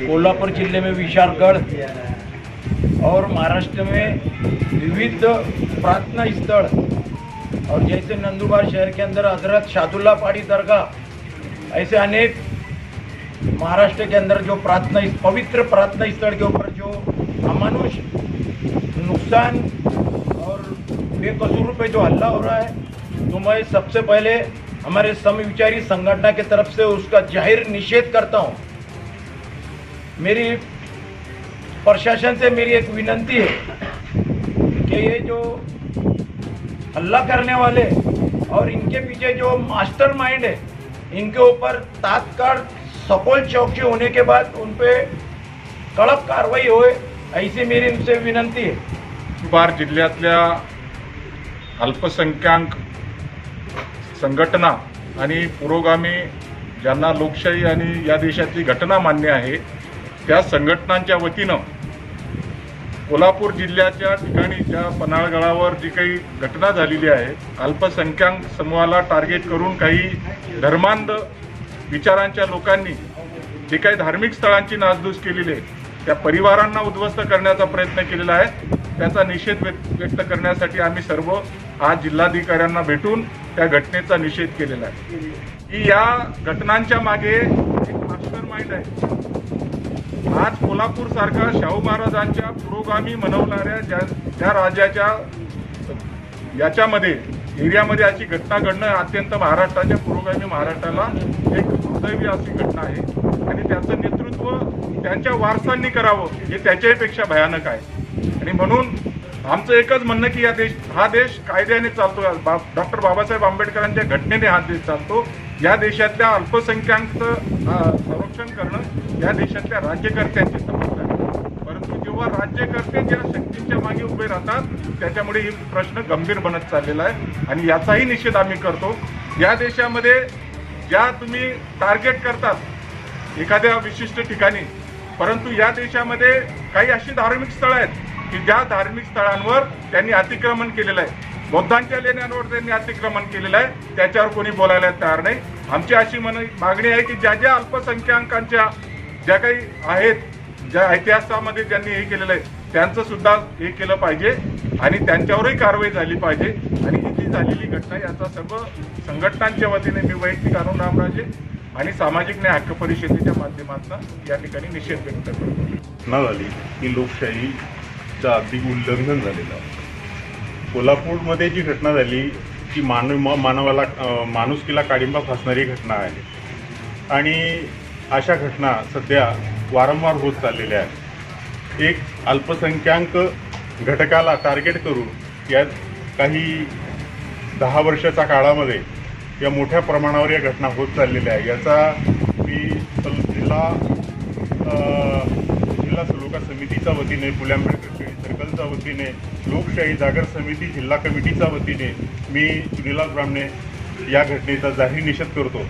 कोल्हापुर जिले में विशालगढ़ और महाराष्ट्र में विविध प्रार्थना स्थल और जैसे नंदुरबार शहर के अंदर हजरत शादुल्ला पहाड़ी दरगाह, ऐसे अनेक महाराष्ट्र के अंदर जो पवित्र प्रार्थना स्थल के ऊपर जो अमानुष नुकसान और बेकसूर पे जो हल्ला हो रहा है, तो मैं सबसे पहले हमारे समविचारी संगठन के तरफ से उसका जाहिर निषेध करता हूँ। मेरी प्रशासन से मेरी एक विनंती है कि ये जो हल्ला करने वाले और इनके पीछे जो मास्टरमाइंड है, इनके ऊपर तात्काल सखोल चौकसी होने के बाद उन पे कड़क कार्रवाई होए, ऐसी मेरी उनसे विनंती है। नंदुरबार जिल्ह्यातल्या अल्पसंख्याक संघटना आणि पुरोगामी ज्यांना लोकशाही आणि या देशातली घटना मान्य आहे, त्या संघटनांच्या वतीनं कोल्हापूर जिल्ह्याच्या ठिकाणी ज्या पन्हाळगडावर जी काही घटना झालेली आहे, अल्पसंख्याक समूहाला टार्गेट करून काही धर्मांध विचारांच्या लोकांनी जे काही धार्मिक स्थळांची नासधूस केलेली आहे, त्या परिवारांना उद्ध्वस्त करण्याचा प्रयत्न केलेला आहे, त्याचा निषेध व्यक्त करण्यासाठी आम्ही सर्व आज जिल्हाधिकाऱ्यांना भेटून त्या घटनेचा निषेध केलेला आहे की या घटनांच्या मागे एक मास्टरमाइंड आहे। आज कोल्हापूर सारखा शाहू महाराजांच्या पुरोगामी मनवणाऱ्या ज्या राज्याच्या याच्यामध्ये एरियामध्ये अशी घटना घडणं अत्यंत महाराष्ट्राच्या पुरोगामी महाराष्ट्राला एक दुर्दैवी अशी घटना आहे आणि त्याचं नेतृत्व त्यांच्या वारसांनी करावं हे त्याच्यापेक्षा भयानक आहे। आणि म्हणून आमचं एकच म्हणणं की हा देश कायद्याने चालतो, डॉक्टर बाबासाहेब आंबेडकरांच्या घटनेने हा देश चालतो। या देशातल्या अल्पसंख्याकांचं संरक्षण करणं या देशातल्या राज्यकर्त्यांची जबाबदारी आहे, परंतु जेव्हा राज्यकर्ते ज्या शक्तींच्या मागे उभे राहतात त्याच्यामुळे ही प्रश्न गंभीर बनत चाललेला आहे आणि याचाही निषेध आम्ही करतो। या देशामध्ये ज्या तुम्ही टार्गेट करतात एखाद्या विशिष्ट ठिकाणी, परंतु या देशामध्ये काही अशी धार्मिक स्थळं आहेत की ज्या धार्मिक स्थळांवर त्यांनी अतिक्रमण केलेलं आहे, बौद्धांच्या लेण्यांवर त्यांनी अतिक्रमण केलेलं आहे, त्याच्यावर कोणी बोलायला तयार नाही। आमची अशी मागणी आहे की ज्या अल्पसंख्याकांच्या ज्या काही आहेत, ज्या इतिहासामध्ये ज्यांनी हे केलेलं आहे त्यांचं सुद्धा हे केलं पाहिजे आणि त्यांच्यावरही कारवाई झाली पाहिजे। आणि ही जी झालेली घटना याचा सर्व संघटनांच्या वतीने मी वैयक्तिक अरुण रामराजे आणि सामाजिक न्याय हक्क परिषदेच्या माध्यमातून या ठिकाणी निषेध व्यक्त करतो। घटना झाली ही लोकशाहीचं अगदी उल्लंघन झालेलं आहे। कोल्हापूरमध्ये जी घटना झाली ती मानवाला माणुसकीला काळिंबा फासणारी घटना आहे आणि अशा घटना सध्या वारंवार होत चाललेल्या आहेत। एक अल्पसंख्याक घटकाला टार्गेट करून यात काही 10 वर्षाच्या काळामध्ये या मोठ्या प्रमाणावर या घटना होत चाललेल्या आहे। याचा मी जिल्हा सलोखा समितीच्या वतीने, फुले आंबेडकर सर्कलच्या वतीने, लोकशाही जागर समिती जिल्हा कमिटीच्या वतीने मी सुनील ब्राह्मणे या घटनेचा जाहीर निषेध करतो।